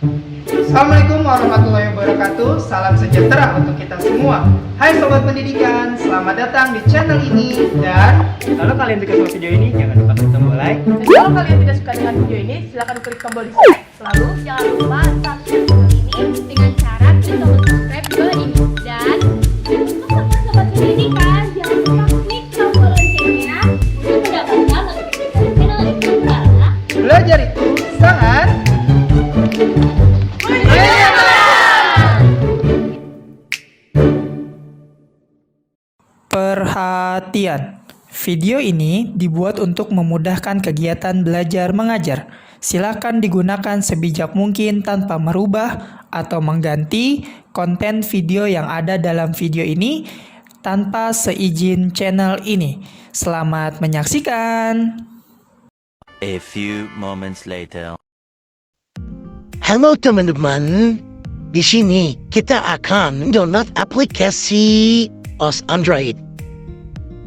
Assalamualaikum warahmatullahi wabarakatuh. Salam sejahtera untuk kita semua. Hai sobat pendidikan, selamat datang di channel ini. Dan kalau kalian suka sama video ini, jangan lupa klik tombol like. Dan kalau kalian tidak suka dengan video ini, silahkan klik tombol dislike. Lalu jangan lupa subscribe channel ini dengan cara klik tombol subscribe di bawah ini. Dan untuk sobat pendidikan, jangan lupa klik tombol loncengnya untuk mendapatkan notifikasi channel ini karena belajar itu sangat perhatian. Video ini dibuat untuk memudahkan kegiatan belajar mengajar. Silakan digunakan sebijak mungkin tanpa merubah atau mengganti konten video yang ada dalam video ini tanpa seizin channel ini. Selamat menyaksikan. A few moments later. Halo teman-teman, di sini kita akan download aplikasi POS Android.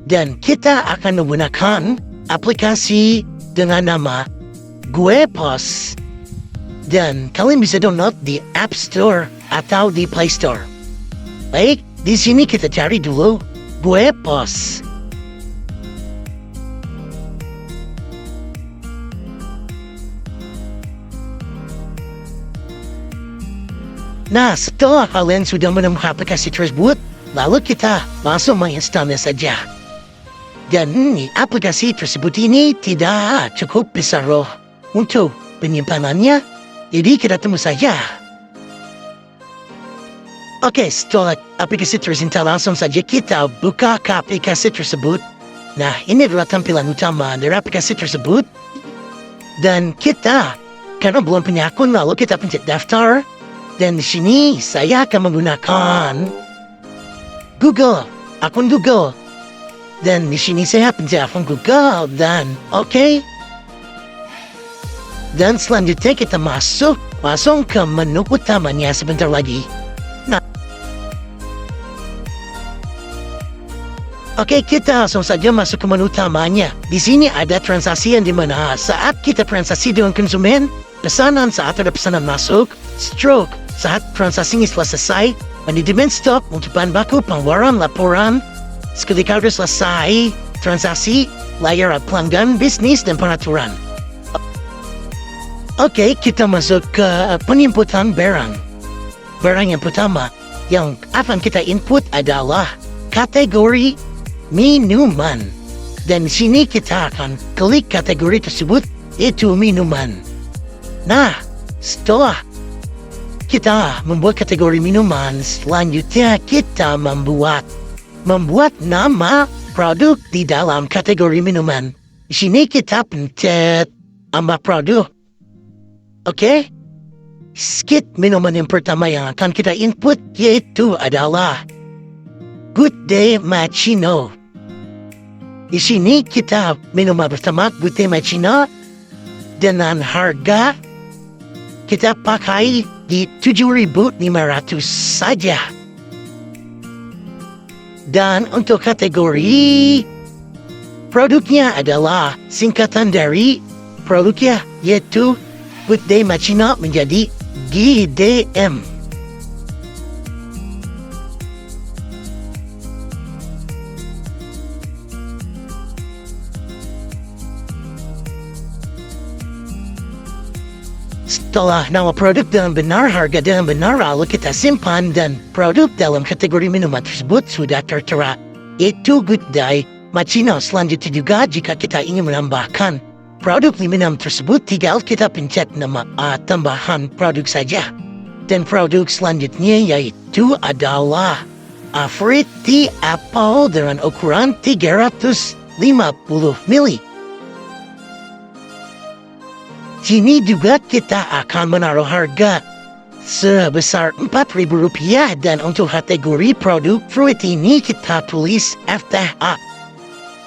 Dan kita akan menggunakan aplikasi dengan nama GOE POS. Dan kalian bisa download di App Store atau di Play Store. Baik, di sini kita cari dulu GOE POS. Nah, setelah kalian sudah menemukan aplikasi tersebut, lalu kita langsung menginstalnya saja. Dan aplikasi tersebut ini tidak cukup besar loh untuk penyimpanannya, jadi kita tunggu saja. Oke, setelah aplikasi terinstall, langsung saja kita buka ke aplikasi tersebut. Nah, ini adalah tampilan utama dari aplikasi tersebut. Dan kita, karena belum punya akun, lalu kita pencet daftar. Dan di sini saya akan menggunakan akun Google. Dan di sini saya pencet akun Google dan oke. Dan selanjutnya kita masuk langsung ke menu utamanya sebentar lagi. Nah, oke, kita langsung saja masuk ke menu utamanya. Di sini ada transaksi yang dimana saat kita transaksi dengan konsumen, pesanan saat ada pesanan masuk, stroke saat transaksi telah selesai, manajemen stok untuk bahan baku, pengeluaran, laporan, seketika sudah selesai transaksi, layar pelanggan, bisnis, dan pengaturan. Oke, kita masuk ke penginputan barang. Barang yang pertama yang akan kita input adalah kategori minuman. Dan di sini kita akan klik kategori tersebut, yaitu minuman. Nah, setelah kita membuat kategori minuman, selanjutnya kita membuat nama produk di dalam kategori minuman. Di sini kita pencet nama produk. Oke? Skit minuman yang pertama yang akan kita input yaitu adalah Good Day Macchiato. Di sini kita minuman pertama Good Day Macchiato dengan harga kita pakai di 7.500 saja. Dan untuk kategori produknya adalah singkatan dari produknya yaitu Good Day Macchiato menjadi GDM. Setelah nama produk dengan benar, harga dengan benar, lalu kita simpan dan produk dalam kategori minuman tersebut sudah tertera. Itu Good Day Macchiato. Selanjutnya juga jika kita ingin menambahkan produk minum tersebut, tinggal kita pencet nama tambahan produk saja. Dan produk selanjutnya yaitu adalah fruit tea apple dengan ukuran 350 ml. Sini juga kita akan menaruh harga sebesar Rp4.000 dan untuk kategori produk fruit ini kita tulis FTA,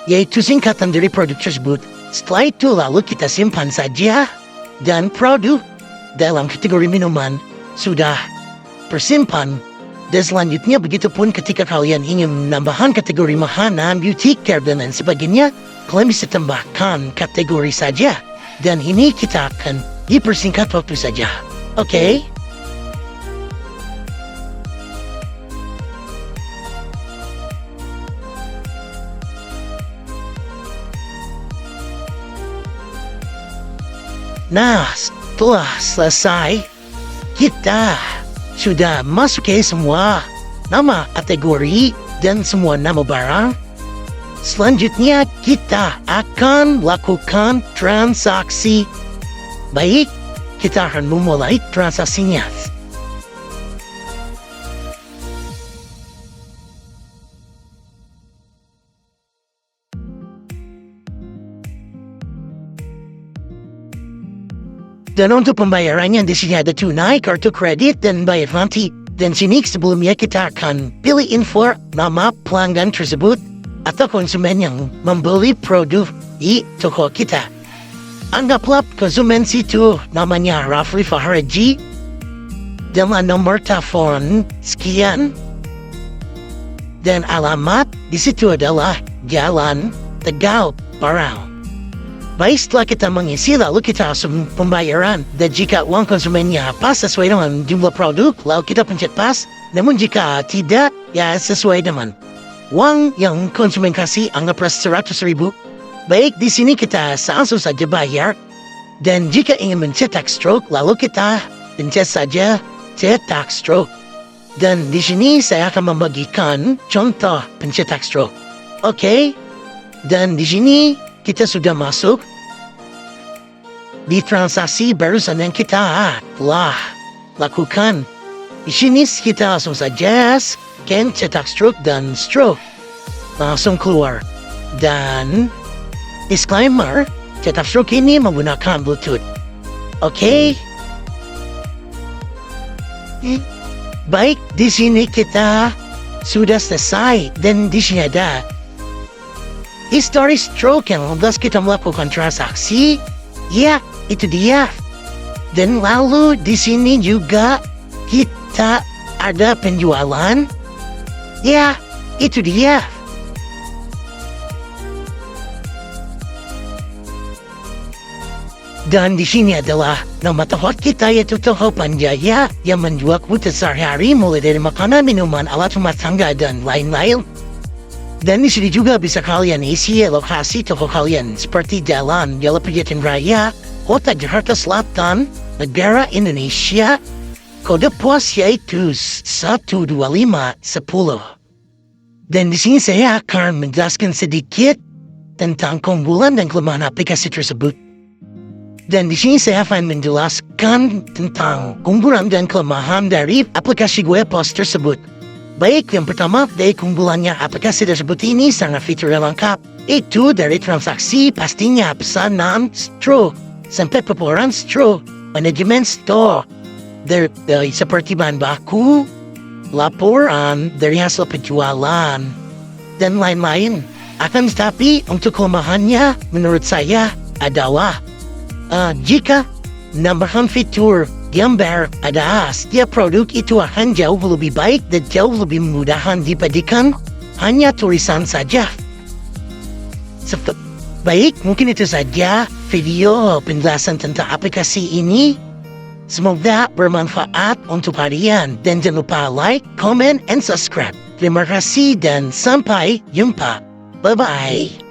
yaitu singkatan dari produk tersebut. Setelah itu lalu kita simpan saja dan produk dalam kategori minuman sudah tersimpan. Dan selanjutnya begitupun ketika kalian ingin menambahkan kategori makanan, beauty care dan lain sebagainya, kalian bisa tambahkan kategori saja. Dan ini kita akan dipersingkat waktu saja. Oke? Nah, setelah selesai, kita sudah masukin semua nama kategori dan semua nama barang. Selanjutnya kita akan lakukan transaksi. Baik, kita akan memulai transaksinya. Dan untuk pembayarannya di sini ada tunai, kartu kredit, dan bayar nanti. Dan sini sebelumnya kita akan pilih info nama pelanggan tersebut atau konsumen yang membeli produk di toko kita. Anggaplah konsumen situ namanya Rafli Fahraji dengan nomor telepon sekian. Dan alamat di situ adalah Jalan Tegal, Parau. Baik, setelah kita mengisi, lalu kita langsung pembayaran. Dan jika uang konsumennya pas sesuai dengan jumlah produk, lalu kita pencet pas. Namun jika tidak, ya sesuai dengan uang yang konsumen kasih, anggaplah 100.000. Baik, di sini kita langsung saja bayar. Dan jika ingin mencetak stroke, lalu kita pencet saja cetak stroke. Dan di sini saya akan membagikan contoh pencetak stroke. Oke, dan di sini kita sudah masuk di transaksi barusan yang kita telah lakukan. Di sini kita langsung saja scan cetak stroke dan stroke langsung keluar. Dan disclaimer, cetak stroke ini menggunakan Bluetooth. Oke. Baik, di sini kita sudah selesai dan di sini ada history stroke yang lantas kita melakukan transaksi. Ya, itu dia. Dan lalu di sini juga kita ada penjualan. Ya, itu dia. Dan di sini adalah nama toko kita, yaitu Toko Panjaya, yang menjual kebutuhan sehari-hari mulai dari makanan, minuman, alat rumah tangga, dan lain-lain. Dan di sini juga bisa kalian isi lokasi toko kalian seperti Jalan Pejaten Raya, Kota Jakarta Selatan, Negara Indonesia, kode pos yaitu 12510. Dan di sini saya akan menjelaskan sedikit tentang keunggulan dan kelemahan aplikasi tersebut. Dan di sini saya akan menjelaskan tentang keunggulan dan kelemahan dari aplikasi GOE POS tersebut. Baik, yang pertama dari keunggulannya aplikasi tersebut ini sangat fitur yang lengkap. Itu dari transaksi pastinya pesanan stroke sampai pelaporan stroke, manajemen stok, dari seperti bahan baku, laporan dari hasil penjualan, dan lain-lain. Akan tetapi untuk kelemahannya menurut saya adalah jika menambahkan fitur gambar ada setiap produk itu akan jauh lebih baik dan jauh lebih memudahkan dibandingkan hanya tulisan saja. Baik, mungkin itu saja video penjelasan tentang aplikasi ini. Semoga bermanfaat untuk kalian dan jangan lupa like, comment, and subscribe. Terima kasih dan sampai jumpa. Bye-bye.